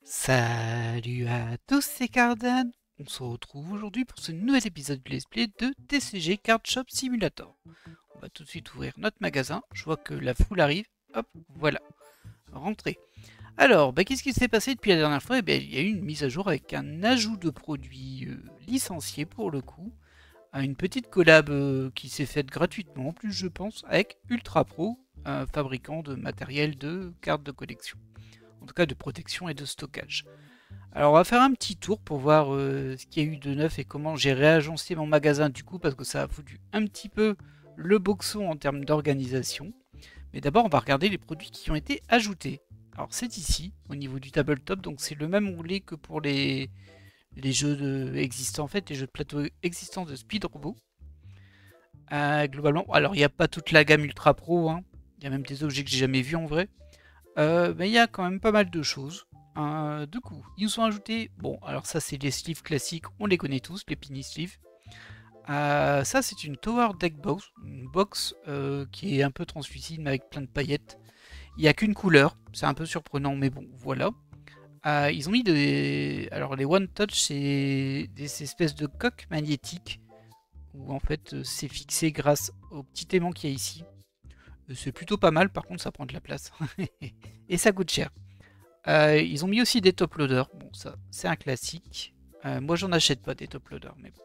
Salut à tous, c'est Cardan. On se retrouve aujourd'hui pour ce nouvel épisode du Let's Play de TCG Card Shop Simulator. On va tout de suite ouvrir notre magasin. Je vois que la foule arrive. Hop, voilà. Rentrez. Alors, qu'est-ce qui s'est passé depuis la dernière fois? Il y a eu une mise à jour avec un ajout de produits licenciés pour le coup. Une petite collab qui s'est faite gratuitement en plus, je pense, avec Ultra Pro, un fabricant de matériel de cartes de collection. En tout cas de protection et de stockage. Alors on va faire un petit tour pour voir ce qu'il y a eu de neuf et comment j'ai réagencé mon magasin du coup, parce que ça a foutu un petit peu le boxon en termes d'organisation. Mais d'abord on va regarder les produits qui ont été ajoutés. Alors c'est ici, au niveau du tabletop, donc c'est le même roulet que pour les jeux existants, en fait, les jeux de plateau existants de Speed Robot. Globalement, alors il n'y a pas toute la gamme Ultra Pro, hein. Il y a même des objets que j'ai jamais vus en vrai. Mais il y a quand même pas mal de choses. Du coup, ils nous ont ajouté. Bon, alors ça, c'est les sleeves classiques, on les connaît tous, les penny sleeves. Ça, c'est une Tower Deck Box, une box qui est un peu translucide, mais avec plein de paillettes. Il n'y a qu'une couleur, c'est un peu surprenant, mais bon, voilà. Ils ont mis des. Alors, les One Touch, c'est des espèces de coques magnétiques, où en fait, c'est fixé grâce au petit aimant qu'il y a ici. C'est plutôt pas mal, par contre, ça prend de la place. Et ça coûte cher. Ils ont mis aussi des top loaders. Bon, ça, c'est un classique. Moi, j'en achète pas des top loaders, mais bon.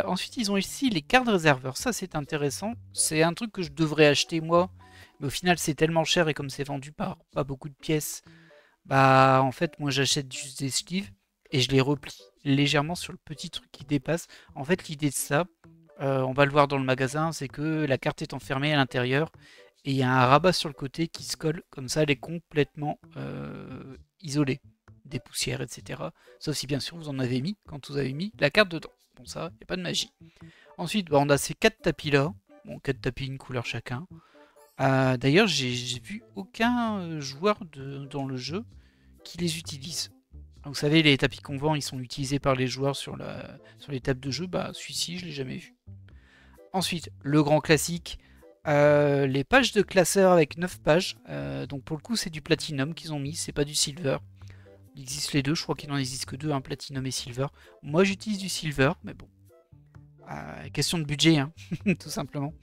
Ensuite, ils ont ici les cartes réserveurs. Ça, c'est intéressant. C'est un truc que je devrais acheter moi. Mais au final, c'est tellement cher et comme c'est vendu par pas beaucoup de pièces, bah en fait, moi, j'achète juste des sleeves et je les replie légèrement sur le petit truc qui dépasse. En fait, l'idée de ça, on va le voir dans le magasin, c'est que la carte est enfermée à l'intérieur et il y a un rabat sur le côté qui se colle, comme ça elle est complètement isolée des poussières, etc. Sauf si bien sûr vous en avez mis quand vous avez mis la carte dedans. Bon, ça, il n'y a pas de magie. Ensuite, on a ces 4 tapis là. Bon, 4 tapis, une couleur chacun. D'ailleurs, j'ai vu aucun joueur dans le jeu qui les utilise. Vous savez, les tapis qu'on vend, ils sont utilisés par les joueurs sur les tables de jeu. Bah, celui-ci, je l'ai jamais vu. Ensuite, le grand classique, les pages de classeur avec 9 pages. Donc pour le coup, c'est du platinum qu'ils ont mis, c'est pas du silver. Il existe les deux, je crois qu'il n'en existe que deux, un platinum et silver. Moi, j'utilise du silver, mais bon. Question de budget, hein, tout simplement.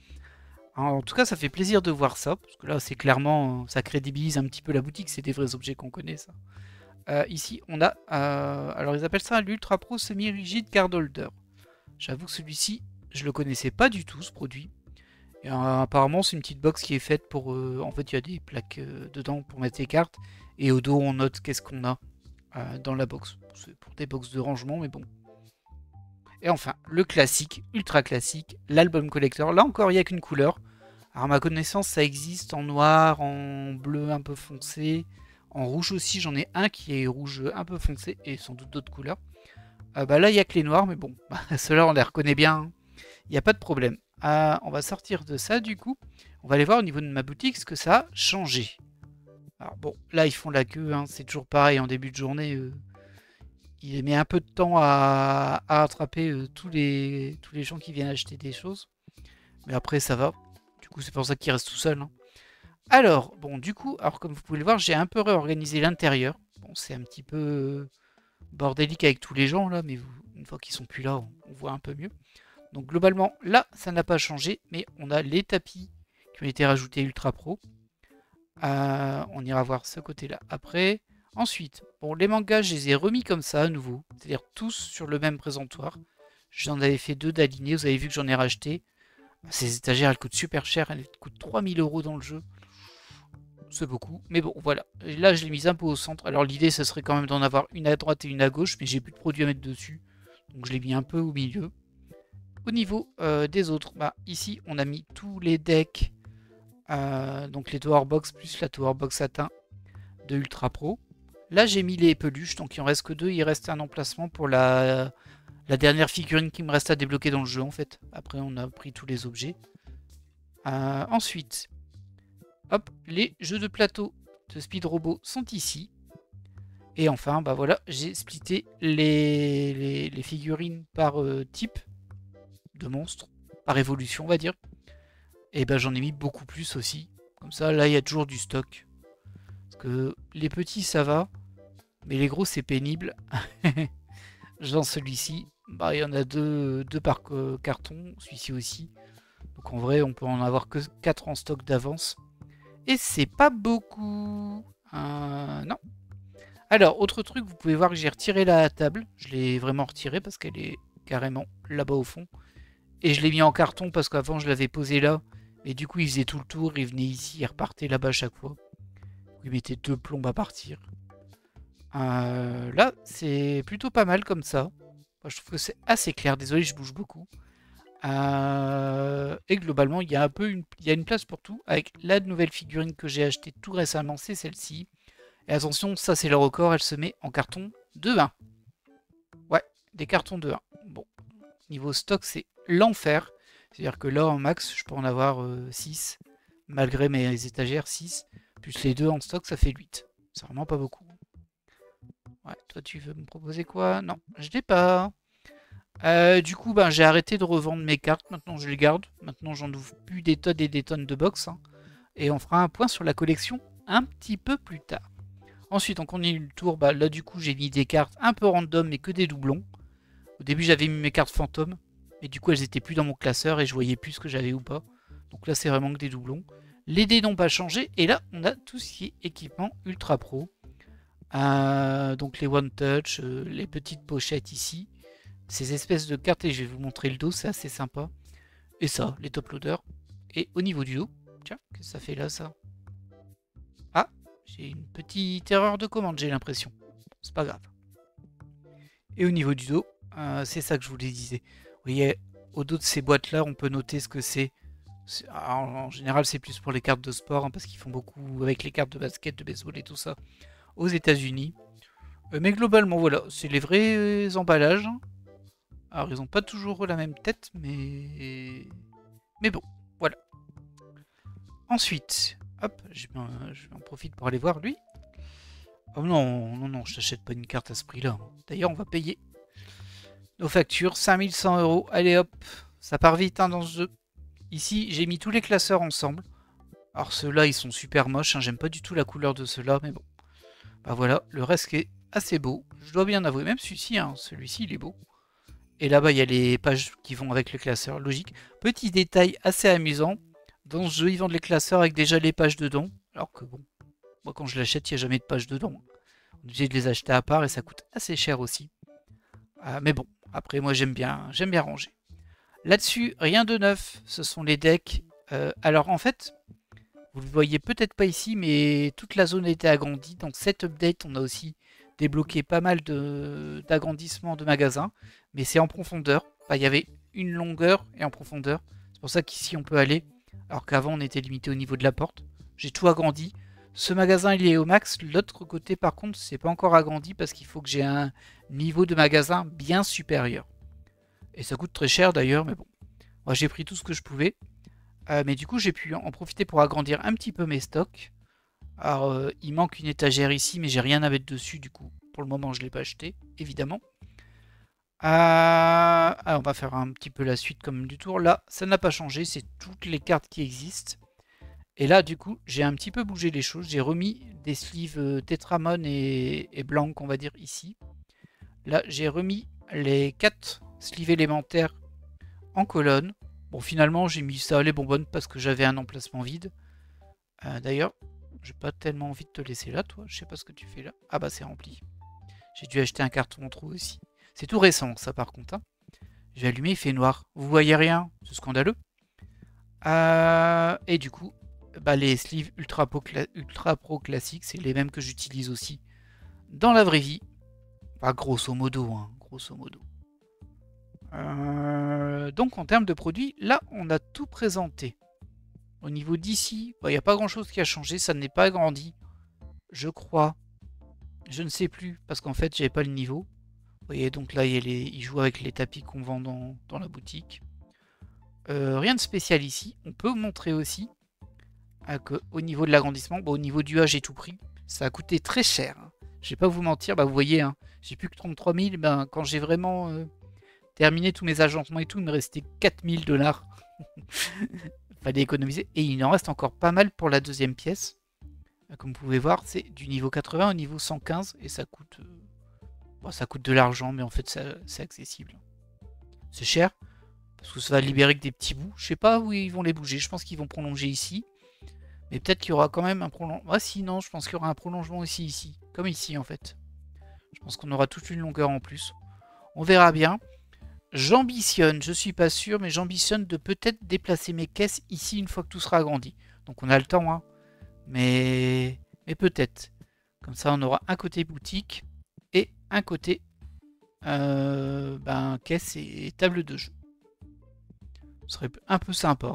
En tout cas, ça fait plaisir de voir ça, parce que là, c'est clairement, ça crédibilise un petit peu la boutique, c'est des vrais objets qu'on connaît, ça. Ici, on a, alors ils appellent ça l'Ultra Pro Semi-Rigide Card Holder. J'avoue que celui-ci, je le connaissais pas du tout, ce produit. Et, apparemment, c'est une petite box qui est faite pour. En fait, il y a des plaques dedans pour mettre les cartes. Et au dos, on note qu'est-ce qu'on a dans la box. C'est pour des box de rangement, mais bon. Et enfin, le classique, ultra classique, l'album collector. Là encore, il n'y a qu'une couleur. Alors, à ma connaissance, ça existe en noir, en bleu un peu foncé. En rouge aussi, j'en ai un qui est rouge un peu foncé. Et sans doute d'autres couleurs. Là, il n'y a que les noirs, mais bon. Ceux-là, on les reconnaît bien, hein. Il n'y a pas de problème. On va sortir de ça du coup. On va aller voir au niveau de ma boutique ce que ça a changé. Alors bon, là ils font la queue, hein, c'est toujours pareil en début de journée. Il met un peu de temps à attraper tous les gens qui viennent acheter des choses. Mais après ça va. Du coup c'est pour ça qu'il reste tout seul, hein. Alors, bon du coup, alors comme vous pouvez le voir, j'ai un peu réorganisé l'intérieur. Bon, c'est un petit peu bordélique avec tous les gens là, mais une fois qu'ils sont plus là, on voit un peu mieux. Donc globalement, là, ça n'a pas changé, mais on a les tapis qui ont été rajoutés Ultra Pro. On ira voir ce côté-là après. Ensuite, bon, les mangas, je les ai remis comme ça à nouveau, c'est-à-dire tous sur le même présentoir. J'en avais fait deux d'alignés, vous avez vu que j'en ai racheté. Ces étagères, elles coûtent super cher, elles coûtent 3000 € dans le jeu. C'est beaucoup, mais bon, voilà. Et là, je l'ai mis un peu au centre. Alors l'idée, ce serait quand même d'en avoir une à droite et une à gauche, mais j'ai plus de produits à mettre dessus. Donc je l'ai mis un peu au milieu. Au niveau des autres, ici on a mis tous les decks, donc les Tower Box plus la Tower Box Satin de Ultra Pro. Là j'ai mis les peluches, donc il en reste que deux, il reste un emplacement pour la dernière figurine qui me reste à débloquer dans le jeu en fait. Après on a pris tous les objets. Ensuite, hop, les jeux de plateau de Speed Robot sont ici. Et enfin, voilà, j'ai splitté les figurines par type de monstres, par évolution on va dire. Et j'en ai mis beaucoup plus aussi. Comme ça, là il y a toujours du stock. Parce que les petits ça va. Mais les gros, c'est pénible. Genre celui-ci, bah, il y en a deux par carton, celui-ci aussi. Donc en vrai, on peut en avoir que 4 en stock d'avance. Et c'est pas beaucoup. Non. Alors, autre truc, vous pouvez voir que j'ai retiré la table. Je l'ai vraiment retirée parce qu'elle est carrément là-bas au fond. Et je l'ai mis en carton parce qu'avant, je l'avais posé là. Et du coup, il faisait tout le tour. Il venait ici, il repartait là-bas chaque fois. Il mettait 2 plombes à partir. Là, c'est plutôt pas mal comme ça. Moi, je trouve que c'est assez clair. Désolé, je bouge beaucoup. Et globalement, il y a il y a une place pour tout. Avec la nouvelle figurine que j'ai achetée tout récemment, c'est celle-ci. Et attention, ça c'est le record, elle se met en carton de 1. Ouais, des cartons de 1. Bon, niveau stock, c'est l'enfer. C'est-à-dire que là, en max, je peux en avoir 6. Malgré mes étagères, 6. Plus les 2 en stock, ça fait 8. C'est vraiment pas beaucoup. Ouais, toi tu veux me proposer quoi? Non, je l'ai pas. Du coup, ben, j'ai arrêté de revendre mes cartes. Maintenant, je les garde. Maintenant, j'en ouvre plus des tonnes et des tonnes de box. Hein. Et on fera un point sur la collection un petit peu plus tard. Ensuite, on continue le tour. Bah, là, du coup, j'ai mis des cartes un peu random, mais que des doublons. Au début, j'avais mis mes cartes fantômes. Mais du coup, elles étaient plus dans mon classeur et je voyais plus ce que j'avais ou pas. Donc là, c'est vraiment que des doublons. Les dés n'ont pas changé. Et là, on a tout ce qui est équipement ultra pro. Donc les One Touch, les petites pochettes ici. Ces espèces de cartes, et je vais vous montrer le dos, c'est assez sympa. Et ça, les top loaders. Et au niveau du dos, tiens, qu'est-ce que ça fait là, ça? Ah, j'ai une petite erreur de commande, j'ai l'impression. C'est pas grave. Et au niveau du dos, c'est ça que je vous disais. Vous voyez, au dos de ces boîtes-là, on peut noter ce que c'est. En général, c'est plus pour les cartes de sport, hein, parce qu'ils font beaucoup avec les cartes de basket, de baseball et tout ça aux États-Unis. Mais globalement, voilà, c'est les vrais emballages. Alors, ils n'ont pas toujours la même tête, mais bon, voilà. Ensuite, hop, je en profite pour aller voir lui. Oh non, non, non, je t'achète pas une carte à ce prix-là. D'ailleurs, on va payer nos factures, 5100 €. Allez hop, ça part vite hein, dans ce jeu. Ici, j'ai mis tous les classeurs ensemble. Alors ceux-là, ils sont super moches. Hein, j'aime pas du tout la couleur de ceux-là, mais bon. Bah voilà, le reste qui est assez beau. Je dois bien avouer, même celui-ci, hein, celui-ci, il est beau. Et là-bas, il y a les pages qui vont avec le classeur, logique. Petit détail assez amusant. Dans ce jeu, ils vendent les classeurs avec déjà les pages dedans. Alors que bon, moi quand je l'achète, il n'y a jamais de pages dedans. On est obligé de les acheter à part et ça coûte assez cher aussi. Mais bon, après moi j'aime bien ranger. Là-dessus, rien de neuf, ce sont les decks. Alors en fait, vous ne le voyez peut-être pas ici, mais toute la zone a été agrandie. Dans cette update, on a aussi débloqué pas mal d'agrandissements de magasins, mais c'est en profondeur. Enfin, il y avait une longueur et en profondeur. C'est pour ça qu'ici on peut aller, alors qu'avant on était limité au niveau de la porte. J'ai tout agrandi. Ce magasin il est au max. L'autre côté par contre c'est pas encore agrandi parce qu'il faut que j'ai un niveau de magasin bien supérieur. Et ça coûte très cher d'ailleurs, mais bon. Moi j'ai pris tout ce que je pouvais. Mais du coup j'ai pu en profiter pour agrandir un petit peu mes stocks. Alors il manque une étagère ici, mais j'ai rien à mettre dessus du coup. Pour le moment je ne l'ai pas acheté, évidemment. On va faire un petit peu la suite comme du tour. Là, ça n'a pas changé, c'est toutes les cartes qui existent. Et là, du coup, j'ai un petit peu bougé les choses. J'ai remis des sleeves Tetramon et Blanc, on va dire, ici. Là, j'ai remis les 4 sleeves élémentaires en colonne. Bon, finalement, j'ai mis ça à les bonbonnes parce que j'avais un emplacement vide. D'ailleurs, j'ai pas tellement envie de te laisser là, toi. Je sais pas ce que tu fais là. Ah bah, c'est rempli. J'ai dû acheter un carton en trop aussi. C'est tout récent, ça, par contre. Hein. J'ai allumé, il fait noir. Vous voyez rien, c'est scandaleux. Et du coup, bah, les sleeves Ultra Pro classiques, c'est les mêmes que j'utilise aussi dans la vraie vie. Enfin, grosso modo, hein, grosso modo. Donc, en termes de produits, là, on a tout présenté. Au niveau d'ici, il n'y a pas grand-chose qui a changé, ça n'est pas agrandi. Je crois. Je ne sais plus, parce qu'en fait, j'avais pas le niveau. Vous voyez, donc là, il joue avec les tapis qu'on vend dans la boutique. Rien de spécial ici. On peut montrer aussi qu'au niveau de l'agrandissement, bon, au niveau du A, j'ai tout pris. Ça a coûté très cher. Hein. Je vais pas vous mentir, bah, vous voyez, hein, j'ai plus que 33 000. Ben, quand j'ai vraiment terminé tous mes agencements et tout, il me restait 4 000 $. Fallait économiser. Et il en reste encore pas mal pour la deuxième pièce. Comme vous pouvez voir, c'est du niveau 80 au niveau 115 et ça coûte, bon, ça coûte de l'argent, mais en fait c'est accessible. C'est cher parce que ça va libérer que des petits bouts. Je sais pas où ils vont les bouger. Je pense qu'ils vont prolonger ici, mais peut-être qu'il y aura quand même un prolongement. Ah si, non, je pense qu'il y aura un prolongement aussi ici, comme ici en fait. Je pense qu'on aura toute une longueur en plus. On verra bien. J'ambitionne, je suis pas sûr, mais j'ambitionne de peut-être déplacer mes caisses ici une fois que tout sera agrandi. Donc on a le temps, hein. Mais peut-être. Comme ça, on aura un côté boutique et un côté caisse et table de jeu. Ce serait un peu sympa.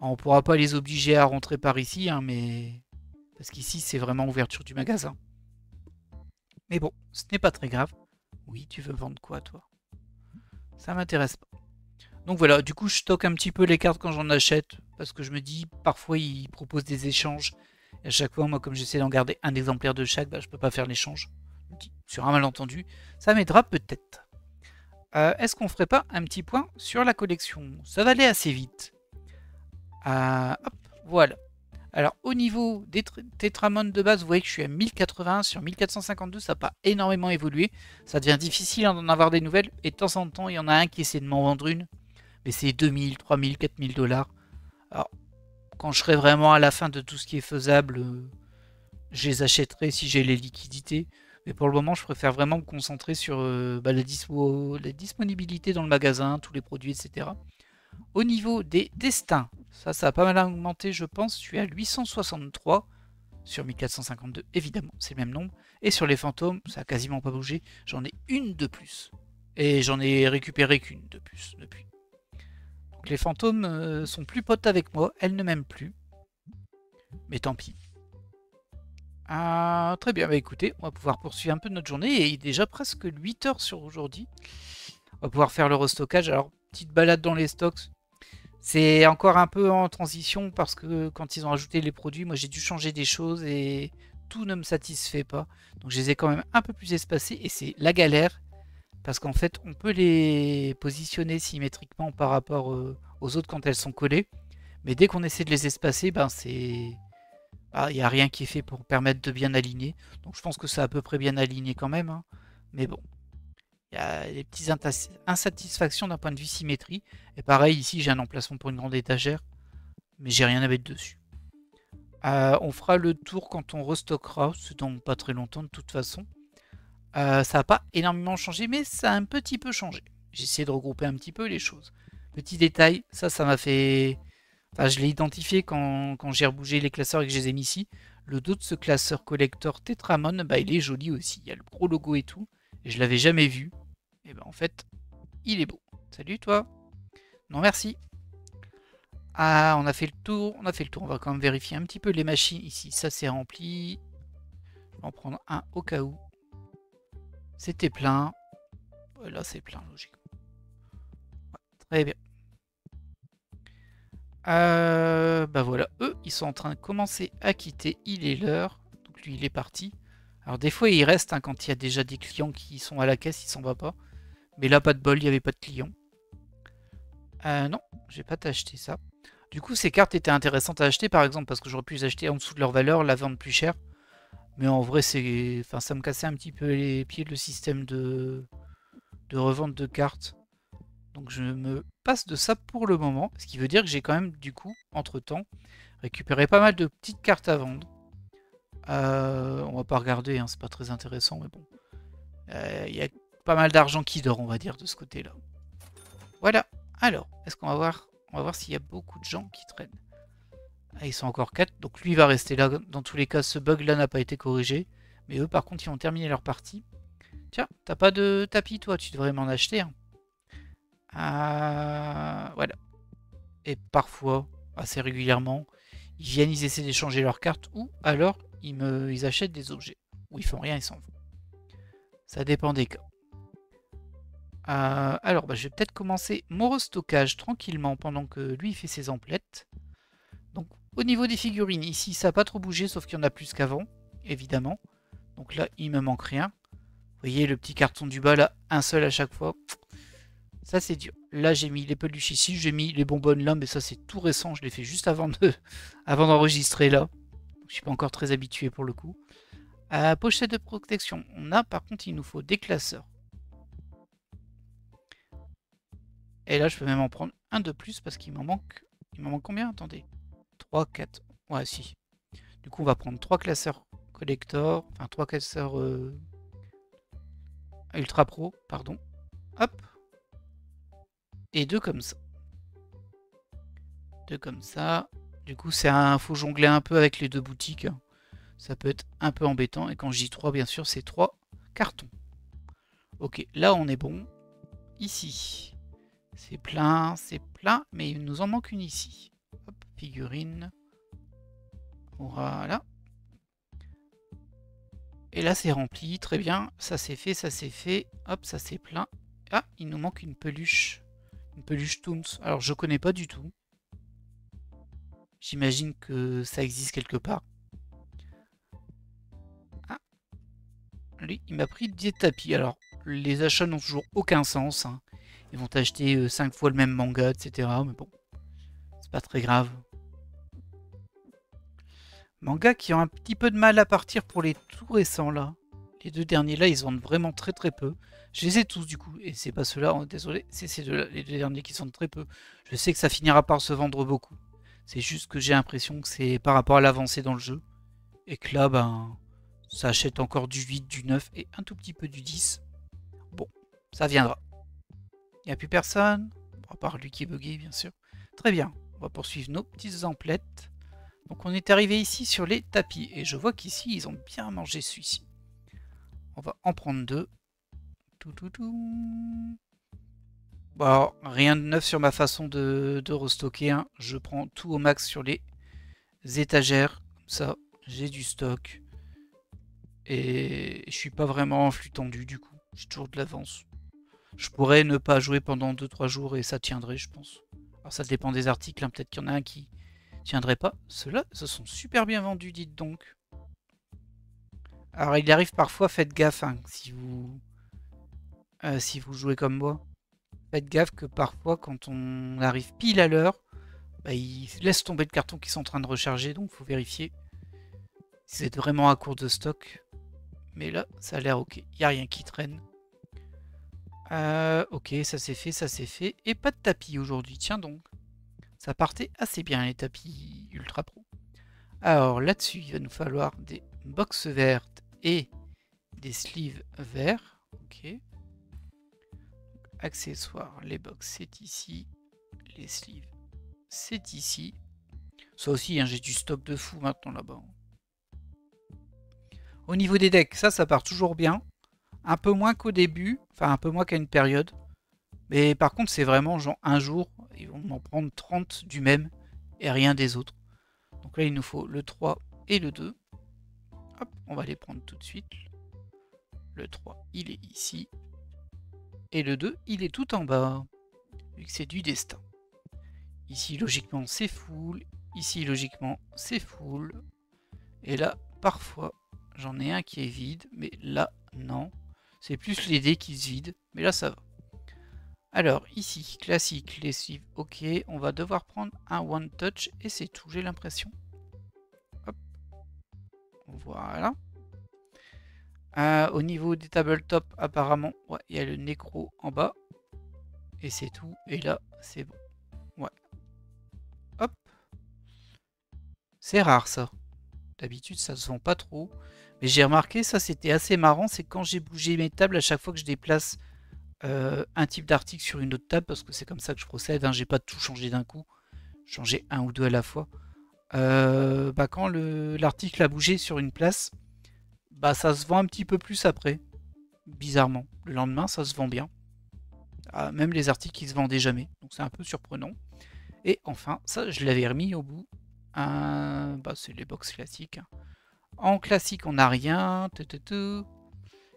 Alors, on pourra pas les obliger à rentrer par ici, hein, mais parce qu'ici c'est vraiment ouverture du magasin. Mais bon, ce n'est pas très grave. Oui, tu veux vendre quoi, toi? Ça m'intéresse pas. Donc voilà, du coup je stocke un petit peu les cartes quand j'en achète, parce que je me dis, parfois ils proposent des échanges, et à chaque fois, moi comme j'essaie d'en garder un exemplaire de chaque, bah, je peux pas faire l'échange. Sur un malentendu, ça m'aidera peut-être. Est-ce qu'on ferait pas un petit point sur la collection? Ça va aller assez vite. Hop, voilà. Alors au niveau des Tetramon de base, vous voyez que je suis à 1080 sur 1452, ça n'a pas énormément évolué. Ça devient difficile d'en avoir des nouvelles, et de temps en temps, il y en a un qui essaie de m'en vendre une. Mais c'est 2000, 3000, 4000 $. Alors, quand je serai vraiment à la fin de tout ce qui est faisable, je les achèterai si j'ai les liquidités. Mais pour le moment, je préfère vraiment me concentrer sur la disponibilité dans le magasin, tous les produits, etc. Au niveau des destins, ça a pas mal augmenté, je pense. Je suis à 863 sur 1452, évidemment, c'est le même nombre. Et sur les fantômes, ça a quasiment pas bougé. J'en ai une de plus. Et j'en ai récupéré qu'une de plus depuis. Donc les fantômes sont plus potes avec moi, elles ne m'aiment plus. Mais tant pis. Très bien, bah écoutez, on va pouvoir poursuivre un peu notre journée. Et il est déjà presque 8 heures sur aujourd'hui. On va pouvoir faire le restockage. Alors, petite balade dans les stocks. C'est encore un peu en transition parce que quand ils ont ajouté les produits, moi j'ai dû changer des choses et tout ne me satisfait pas. Donc je les ai quand même un peu plus espacés et c'est la galère parce qu'en fait on peut les positionner symétriquement par rapport aux autres quand elles sont collées. Mais dès qu'on essaie de les espacer, ben c'est... il n'y a rien qui est fait pour permettre de bien aligner. Donc je pense que c'est à peu près bien aligné quand même, hein. Mais bon. Il y a des petites insatisfactions d'un point de vue symétrie. Et pareil, ici, j'ai un emplacement pour une grande étagère, mais j'ai rien à mettre dessus. On fera le tour quand on restockera, c'est dans pas très longtemps de toute façon. Ça n'a pas énormément changé, mais ça a un petit peu changé. J'ai essayé de regrouper un petit peu les choses. Petit détail, ça m'a fait... Enfin, je l'ai identifié quand j'ai rebougé les classeurs et que je les ai mis ici. Le dos de ce classeur collector Tetramon, bah, il est joli aussi. Il y a le gros logo et tout. Et je l'avais jamais vu. Et ben en fait, il est beau. Salut toi. Non merci. On a fait le tour. On a fait le tour. On va quand même vérifier un petit peu les machines ici. Ça c'est rempli. On va en prendre un au cas où. C'était plein. Là c'est plein logiquement. Ouais, très bien. Bah voilà, eux ils sont en train de commencer à quitter. Il est l'heure. Donc lui il est parti. Alors des fois il reste, hein, quand il y a déjà des clients qui sont à la caisse, il s'en va pas. Mais là pas de bol, il n'y avait pas de clients. Non, je vais pas t'acheter ça. Du coup, ces cartes étaient intéressantes à acheter, par exemple, parce que j'aurais pu les acheter en dessous de leur valeur, la vendre plus cher. Mais en vrai, c'est, enfin, ça me cassait un petit peu les pieds le système de revente de cartes. Donc je me passe de ça pour le moment. Ce qui veut dire que j'ai quand même, du coup, entre-temps, récupéré pas mal de petites cartes à vendre. On va pas regarder, hein, c'est pas très intéressant, mais bon. Il y a pas mal d'argent qui dort, on va dire, de ce côté-là. Voilà. Alors, est-ce qu'on va voir... On va voir s'il y a beaucoup de gens qui traînent. Ah, ils sont encore 4, donc lui va rester là. Dans tous les cas, ce bug-là n'a pas été corrigé. Mais eux, par contre, ils ont terminé leur partie. Tiens, t'as pas de tapis, toi, tu devrais m'en acheter, hein. Voilà. Et parfois, assez régulièrement, ils viennent, ils essaient d'échanger leurs cartes, ou alors ils achètent des objets. Ou ils font rien, ils s'en vont. Ça dépend des cas. Alors, je vais peut-être commencer mon restockage tranquillement pendant que lui il fait ses emplettes. Donc, au niveau des figurines, ici ça n'a pas trop bougé, sauf qu'il y en a plus qu'avant, évidemment. Donc là, il me manque rien. Vous voyez le petit carton du bas là, un seul à chaque fois. Ça c'est dur. Là, j'ai mis les peluches ici, j'ai mis les bonbonnes là, mais ça c'est tout récent. Je l'ai fait juste avant d'enregistrer là. Donc, Je suis pas encore très habitué pour le coup. Pochette de protection. On a, par contre, il nous faut des classeurs. Et là, je peux même en prendre un de plus parce qu'il m'en manque. Il m'en manque combien? Attendez. 3, 4. Ouais, si. Du coup, on va prendre 3 classeurs collector. Enfin, 3 classeurs ultra pro, pardon. Hop. Et 2 comme ça. 2 comme ça. Du coup, faut jongler un peu avec les 2 boutiques. Ça peut être un peu embêtant. Et quand je dis 3, bien sûr, c'est 3 cartons. Ok, là, on est bon. Ici, c'est plein, mais il nous en manque une ici. Hop, figurine. Voilà. Et là, c'est rempli. Très bien. Ça, c'est fait, ça, c'est fait. Hop, ça, c'est plein. Ah, il nous manque une peluche. Une peluche Toons. Alors, je connais pas du tout. J'imagine que ça existe quelque part. Ah, lui, il m'a pris des tapis. Alors, les achats n'ont toujours aucun sens. Hein. Ils vont acheter 5 fois le même manga, etc. Mais bon, c'est pas très grave. Manga qui ont un petit peu de mal à partir pour les tout récents là. Les 2 derniers là, ils vendent vraiment très très peu. Je les ai tous du coup, et c'est pas ceux-là, désolé, c'est ces deux-là, les 2 derniers qui vendent très peu. Je sais que ça finira par se vendre beaucoup. C'est juste que j'ai l'impression que c'est par rapport à l'avancée dans le jeu. Et que là, ben, ça achète encore du 8, du 9 et un tout petit peu du 10. Bon, ça viendra. Il n'y a plus personne, à part lui qui est bugué bien sûr. Très bien, on va poursuivre nos petites emplettes. Donc on est arrivé ici sur les tapis. Et je vois qu'ici, ils ont bien mangé celui-ci. On va en prendre 2. Bon, alors, rien de neuf sur ma façon de restocker. Hein. Je prends tout au max sur les étagères. Comme ça, j'ai du stock. Et je suis pas vraiment en flux tendu du coup. J'ai toujours de l'avance. Je pourrais ne pas jouer pendant 2-3 jours et ça tiendrait, je pense. Alors ça dépend des articles. Hein. Peut-être qu'il y en a un qui tiendrait pas. Ceux-là, se sont super bien vendus, dites donc. Alors il arrive parfois, faites gaffe, hein, si vous jouez comme moi. Faites gaffe que parfois, quand on arrive pile à l'heure, bah, il laisse tomber le carton qui sont en train de recharger, donc il faut vérifier si vous êtes vraiment à court de stock. Mais là, ça a l'air ok, il n'y a rien qui traîne. Ok, ça c'est fait, ça c'est fait. Et pas de tapis aujourd'hui, tiens donc. Ça partait assez bien les tapis Ultra Pro. Alors là-dessus, il va nous falloir des box vertes et des sleeves verts. Ok. Accessoires, les box c'est ici. Les sleeves c'est ici. Ça aussi, hein, j'ai du stock de fou maintenant là-bas. Au niveau des decks, ça part toujours bien. Un peu moins qu'au début, enfin un peu moins qu'à une période. Mais par contre, c'est vraiment genre un jour, ils vont en prendre 30 du même et rien des autres. Donc là, il nous faut le 3 et le 2. Hop, on va les prendre tout de suite. Le 3, il est ici. Et le 2, il est tout en bas. Vu que c'est du destin. Ici, logiquement, c'est full. Ici, logiquement, c'est full. Et là, parfois, j'en ai un qui est vide. Mais là, non. C'est plus les dés qui se vident. Mais là, ça va. Alors, ici, classique, lessive, ok. On va devoir prendre un one touch. Et c'est tout, j'ai l'impression. Hop. Voilà. Au niveau des tabletop, apparemment, ouais, il y a le nécro en bas. Et c'est tout. Et là, c'est bon. Ouais. Hop. C'est rare, ça. D'habitude, ça se vend pas trop. Mais j'ai remarqué, ça, c'était assez marrant. C'est quand j'ai bougé mes tables, à chaque fois que je déplace un type d'article sur une autre table, parce que c'est comme ça que je procède. Hein, j'ai pas tout changé d'un coup. Changer un ou deux à la fois. Bah, quand l'article a bougé sur une place, bah, ça se vend un petit peu plus après. Bizarrement. Le lendemain, ça se vend bien. Ah, même les articles qui se vendaient jamais. Donc c'est un peu surprenant. Et enfin, ça, je l'avais remis au bout. Bah, c'est les box classiques. Hein. En classique, on n'a rien.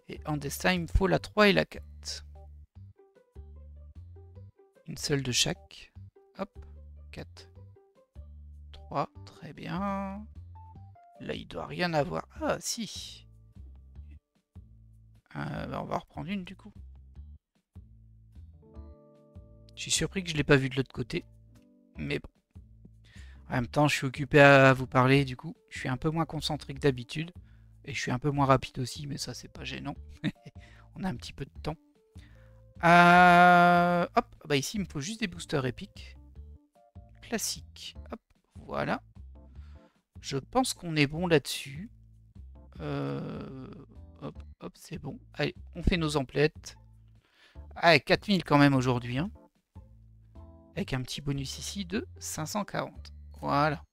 Et en destin, il me faut la 3 et la 4. Une seule de chaque. Hop, 4. 3, très bien. Là, il doit rien avoir. Ah, si. Bah, on va reprendre une du coup. Je suis surpris que je ne l'ai pas vu de l'autre côté. Mais bon. En même temps, je suis occupé à vous parler, du coup, je suis un peu moins concentré que d'habitude. Et je suis un peu moins rapide aussi, mais ça, c'est pas gênant. On a un petit peu de temps. Hop, bah ici, il me faut juste des boosters épiques. Classique. Hop, voilà. Je pense qu'on est bon là-dessus. Hop, hop, c'est bon. Allez, on fait nos emplettes. Ah, 4000 quand même aujourd'hui, hein. Avec un petit bonus ici de 540. Voilà.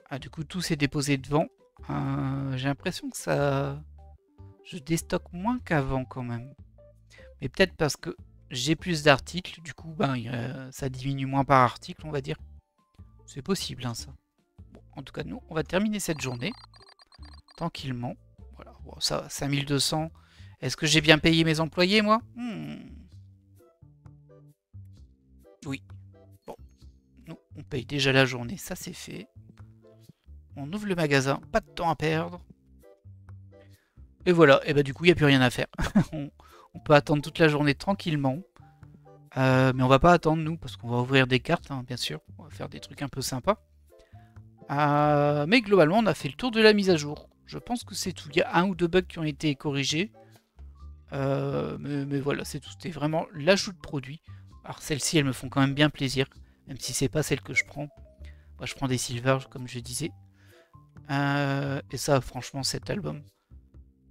Ah, du coup, tout s'est déposé devant. J'ai l'impression que ça... Je déstocke moins qu'avant quand même. Mais peut-être parce que j'ai plus d'articles. Du coup, ben, ça diminue moins par article, on va dire. C'est possible, hein, ça. Bon, en tout cas, nous, on va terminer cette journée. Tranquillement. Voilà, bon, ça, 5200. Est-ce que j'ai bien payé mes employés, moi? Oui. Bon, nous, on paye déjà la journée, ça c'est fait. On ouvre le magasin, pas de temps à perdre. Et voilà, et bah du coup, il n'y a plus rien à faire. on peut attendre toute la journée tranquillement. Mais on va pas attendre, nous, parce qu'on va ouvrir des cartes, hein, bien sûr. On va faire des trucs un peu sympas. Mais globalement, on a fait le tour de la mise à jour. Je pense que c'est tout. Il y a un ou deux bugs qui ont été corrigés. Mais voilà, c'est tout. C'était vraiment l'ajout de produits. Alors celles-ci, elles me font quand même bien plaisir. Même si c'est pas celles que je prends. Moi, je prends des silver, comme je disais. Et ça, franchement, cet album,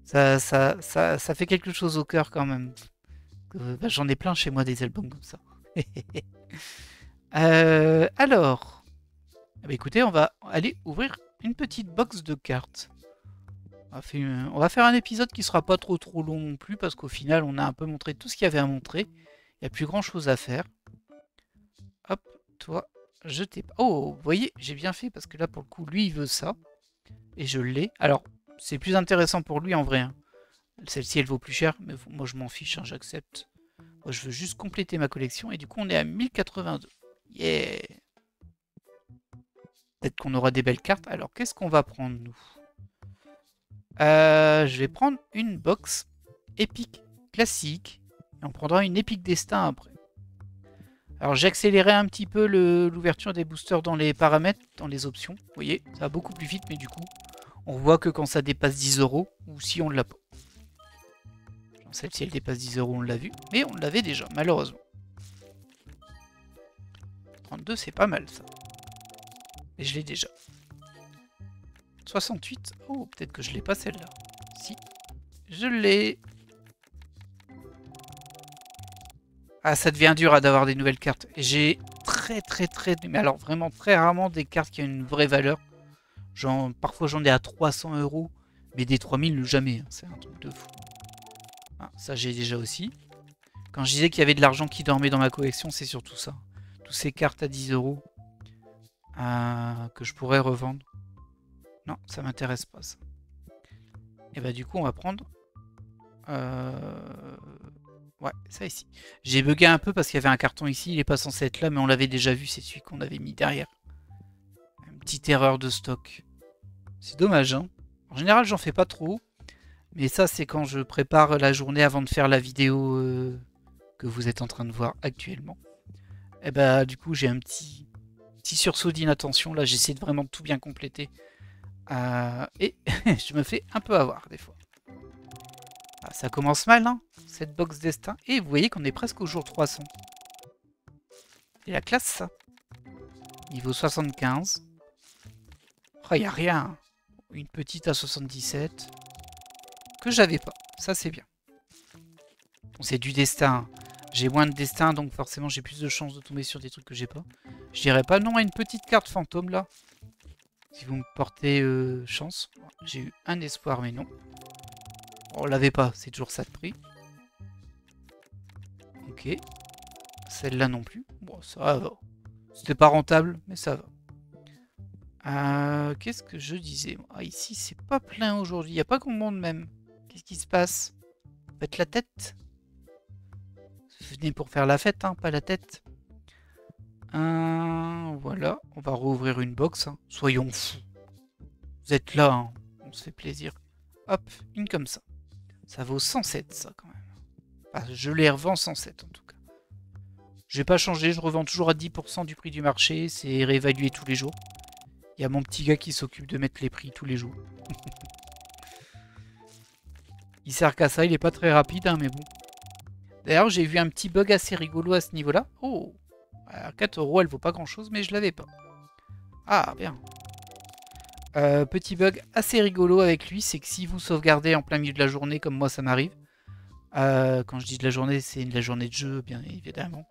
ça fait quelque chose au cœur quand même. Bah, j'en ai plein chez moi des albums comme ça. Alors, bah, écoutez, on va aller ouvrir une petite box de cartes. On va faire un épisode qui sera pas trop long non plus parce qu'au final, on a un peu montré tout ce qu'il y avait à montrer. Il n'y a plus grand chose à faire. Hop, toi, je t'ai pas. Oh, vous voyez, j'ai bien fait parce que là, pour le coup, lui, il veut ça. Et je l'ai. Alors, c'est plus intéressant pour lui en vrai, hein. Celle-ci, elle vaut plus cher, mais moi, je m'en fiche, hein, j'accepte. Moi, je veux juste compléter ma collection. Et du coup, on est à 1082. Yeah! Peut-être qu'on aura des belles cartes. Alors, qu'est-ce qu'on va prendre, nous? Je vais prendre une box épique classique. Et on prendra une épique destin après. Alors, j'ai accéléré un petit peu l'ouverture des boosters dans les paramètres, dans les options. Vous voyez, ça va beaucoup plus vite, mais du coup, on voit que quand ça dépasse 10 € ou si on ne l'a pas. Celle-ci, elle dépasse 10 €, on l'a vu. Mais on l'avait déjà, malheureusement. 32, c'est pas mal, ça. Et je l'ai déjà. 68. Oh, peut-être que je l'ai pas, celle-là. Si. Je l'ai. Ah, ça devient dur d'avoir des nouvelles cartes. J'ai mais alors vraiment très rarement des cartes qui ont une vraie valeur. Parfois, j'en ai à 300 €. Mais des 3000, jamais. Hein. C'est un truc de fou. Ah, ça, j'ai déjà aussi. Quand je disais qu'il y avait de l'argent qui dormait dans ma collection, c'est surtout ça. Toutes ces cartes à 10 € que je pourrais revendre. Non, ça m'intéresse pas, ça. Et bah, du coup, on va prendre... Ouais, ça ici. J'ai bugué un peu parce qu'il y avait un carton ici. Il n'est pas censé être là, mais on l'avait déjà vu. C'est celui qu'on avait mis derrière. Une petite erreur de stock. C'est dommage, hein. En général, j'en fais pas trop. Mais ça, c'est quand je prépare la journée avant de faire la vidéo que vous êtes en train de voir actuellement. Et bah, du coup, j'ai un petit sursaut d'inattention. Là, j'essaie de vraiment tout bien compléter. Et je me fais un peu avoir, des fois. Ah, ça commence mal, hein, cette box destin. Et vous voyez qu'on est presque au jour 300. Et la classe, ça. Niveau 75. Oh, il n'y a rien. Une petite à 77. Que j'avais pas. Ça, c'est bien. Bon, c'est du destin. J'ai moins de destin, donc forcément, j'ai plus de chances de tomber sur des trucs que j'ai pas. Je dirais pas non à une petite carte fantôme, là. Si vous me portez chance. J'ai eu un espoir, mais non. On l'avait pas, c'est toujours ça de prix. Ok. Celle-là non plus. Bon, ça va. C'était pas rentable, mais ça va. Qu'est-ce que je disais? Ah, ici, c'est pas plein aujourd'hui. Il n'y a pas grand monde même. Qu'est-ce qui se passe? Faites la tête. Venez pour faire la fête, hein, pas la tête. Voilà. On va rouvrir une box. Hein. Soyons fous. Vous êtes là, hein. On se fait plaisir. Hop, une comme ça. Ça vaut 107, ça, quand même. Enfin, je les revends 107, en tout cas. Je vais pas changer, je revends toujours à 10% du prix du marché, c'est réévalué tous les jours. Il y a mon petit gars qui s'occupe de mettre les prix tous les jours. Il sert qu'à ça, il est pas très rapide, hein, mais bon. D'ailleurs, j'ai vu un petit bug assez rigolo à ce niveau-là. Oh, à 4 €, elle vaut pas grand-chose, mais je l'avais pas. Ah, bien. Petit bug assez rigolo avec lui, c'est que si vous sauvegardez en plein milieu de la journée, comme moi ça m'arrive, quand je dis de la journée, c'est de la journée de jeu, bien évidemment.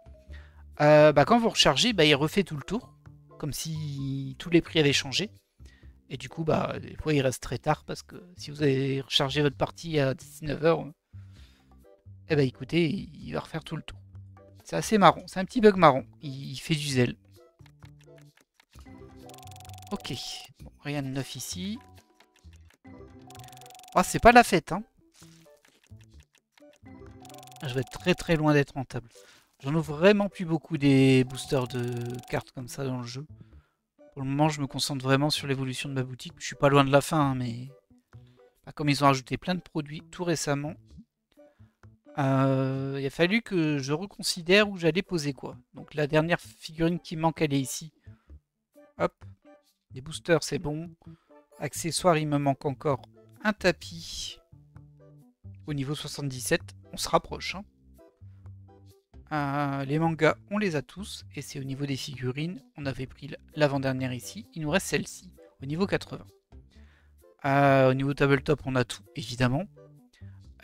Quand vous rechargez, il refait tout le tour, comme si tous les prix avaient changé. Et du coup, des fois, il reste très tard, parce que si vous avez rechargé votre partie à 19 h, écoutez, il va refaire tout le tour. C'est assez marrant, c'est un petit bug marrant, il fait du zèle. Ok, bon, rien de neuf ici. Ah, c'est pas la fête, hein. Je vais être très très loin d'être rentable. J'en ouvre vraiment plus beaucoup des boosters de cartes comme ça dans le jeu. Pour le moment, je me concentre vraiment sur l'évolution de ma boutique. Je suis pas loin de la fin, hein, mais comme ils ont rajouté plein de produits tout récemment, il a fallu que je reconsidère où j'allais poser quoi. Donc la dernière figurine qui manque, elle est ici. Hop, les boosters, c'est bon. Accessoires, il me manque encore un tapis au niveau 77. On se rapproche, hein. Les mangas, on les a tous. Et c'est au niveau des figurines. On avait pris l'avant-dernière ici. Il nous reste celle-ci, au niveau 80. Au niveau tabletop, on a tout, évidemment.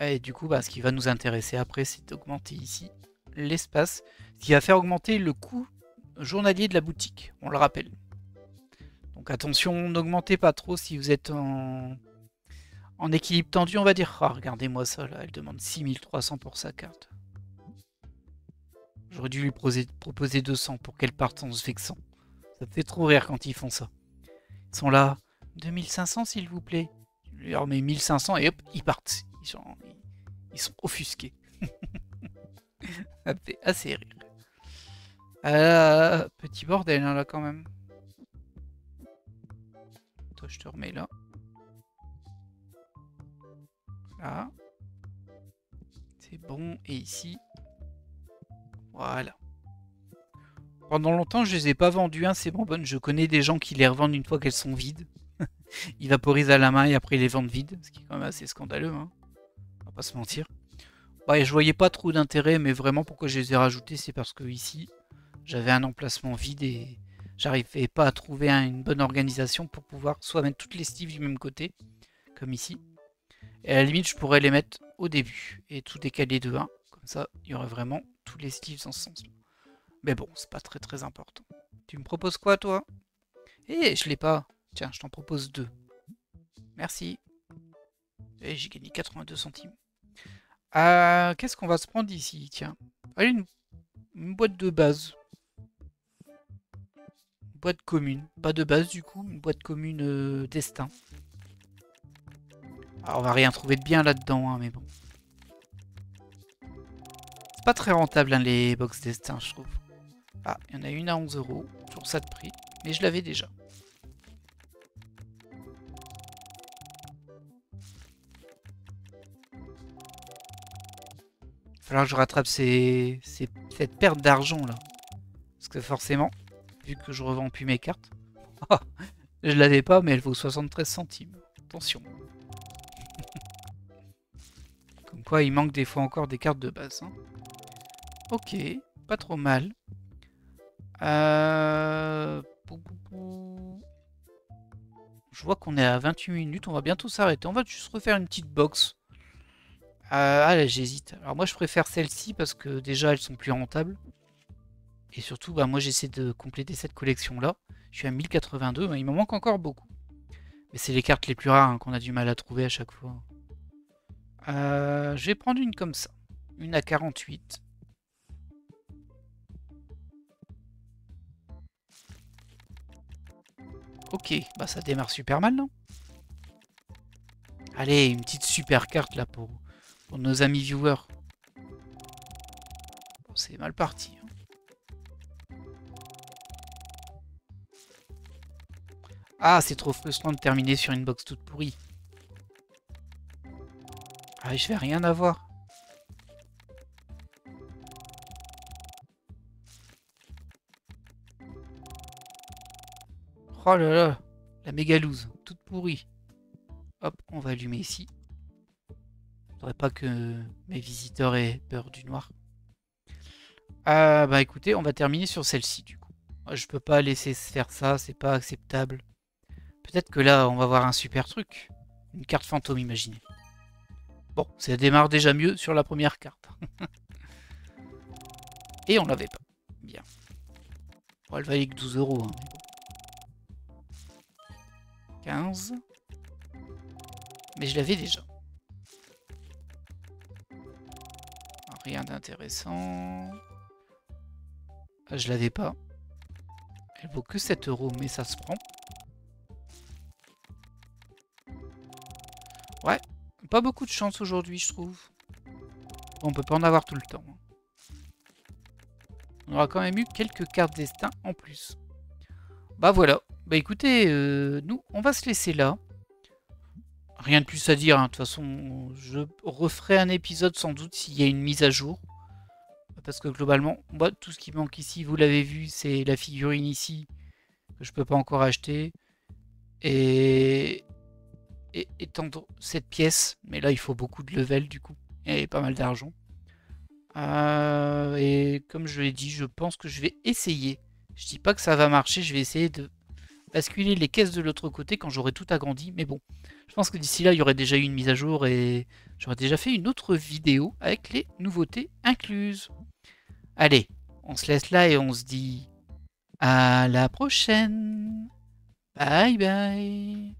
Et du coup, ce qui va nous intéresser après, c'est d'augmenter ici l'espace. Ce qui va faire augmenter le coût journalier de la boutique, on le rappelle. Donc attention, n'augmentez pas trop si vous êtes en équilibre tendu, on va dire. Ah, regardez-moi ça, là, elle demande 6300 pour sa carte. J'aurais dû lui proposer 200 pour qu'elle parte en se vexant. Ça me fait trop rire quand ils font ça. Ils sont là, 2500 s'il vous plaît. Je leur mets 1500 et hop, ils partent. Ils sont offusqués. Ça me fait assez rire. Petit bordel, hein, là, quand même. Toi, je te remets là. Là. C'est bon. Et ici. Voilà. Pendant longtemps, je les ai pas vendues, hein, ces bonbonnes. Je connais des gens qui les revendent une fois qu'elles sont vides. Ils vaporisent à la main et après ils les vendent vides. Ce qui est quand même assez scandaleux, hein. On va pas se mentir. Je voyais pas trop d'intérêt, mais vraiment pourquoi je les ai rajoutés, c'est parce que ici, j'avais un emplacement vide et j'arrivais pas à trouver une bonne organisation pour pouvoir soit mettre toutes les sleeves du même côté, comme ici, et à la limite je pourrais les mettre au début et tout décaler de 1, comme ça il y aurait vraiment tous les sleeves en ce sens-là. Mais bon, c'est pas très très important. Tu me proposes quoi toi? Je l'ai pas. Tiens, je t'en propose 2. Merci. Et j'ai gagné 82 centimes. Qu'est-ce qu'on va se prendre ici? Tiens. Allez, une boîte de base. Une boîte commune. Pas de base du coup, une boîte commune destin. Alors on va rien trouver de bien là-dedans, hein, mais bon. C'est pas très rentable, hein, les box destin, je trouve. Ah, il y en a une à 11 €. Toujours ça de prix. Mais je l'avais déjà. Il va falloir que je rattrape cette perte d'argent là. Parce que forcément, vu que je revends plus mes cartes, je l'avais pas, mais elle vaut 73 centimes. Attention. Comme quoi, il manque des fois encore des cartes de base, hein. Ok, pas trop mal. Je vois qu'on est à 28 minutes, on va bientôt s'arrêter. On va juste refaire une petite box. Là, j'hésite. Alors moi, je préfère celle-ci parce que déjà, elles sont plus rentables. Et surtout, moi, j'essaie de compléter cette collection-là. Je suis à 1082, mais il m'en manque encore beaucoup. Mais c'est les cartes les plus rares, hein, qu'on a du mal à trouver à chaque fois. Je vais prendre une comme ça. Une à 48. Ok, ça démarre super mal, non? Allez, une petite super carte là pour nos amis viewers. Bon, c'est mal parti, hein. Ah, c'est trop frustrant de terminer sur une box toute pourrie. Je vais rien avoir. Oh là là, la méga loose, toute pourrie. Hop, on va allumer ici. Faudrait pas que mes visiteurs aient peur du noir. Bah écoutez, on va terminer sur celle-ci du coup. Je peux pas laisser faire ça, c'est pas acceptable. Peut-être que là, on va voir un super truc. Une carte fantôme, imaginez. Bon, ça démarre déjà mieux sur la première carte. Et on l'avait pas. Bien. Bon, elle valait que 12 €. Hein, mais bon. 15. Mais je l'avais déjà. Rien d'intéressant. Ah, je l'avais pas. Elle vaut que 7 €, mais ça se prend. Ouais, pas beaucoup de chance aujourd'hui, je trouve. Bon, on peut pas en avoir tout le temps. On aura quand même eu quelques cartes destin en plus. Bah voilà. Bah écoutez, nous, on va se laisser là. Rien de plus à dire, hein. De toute façon, je referai un épisode sans doute s'il y a une mise à jour. Parce que globalement, moi, tout ce qui manque ici, vous l'avez vu, c'est la figurine ici, que je peux pas encore acheter. Et étendre cette pièce. Mais là, il faut beaucoup de level du coup. Et pas mal d'argent. Et comme je l'ai dit, je pense que je vais essayer. Je dis pas que ça va marcher, je vais essayer de basculer les caisses de l'autre côté quand j'aurai tout agrandi. Mais bon, je pense que d'ici là, il y aurait déjà eu une mise à jour et j'aurais déjà fait une autre vidéo avec les nouveautés incluses. Allez, on se laisse là et on se dit à la prochaine. Bye bye.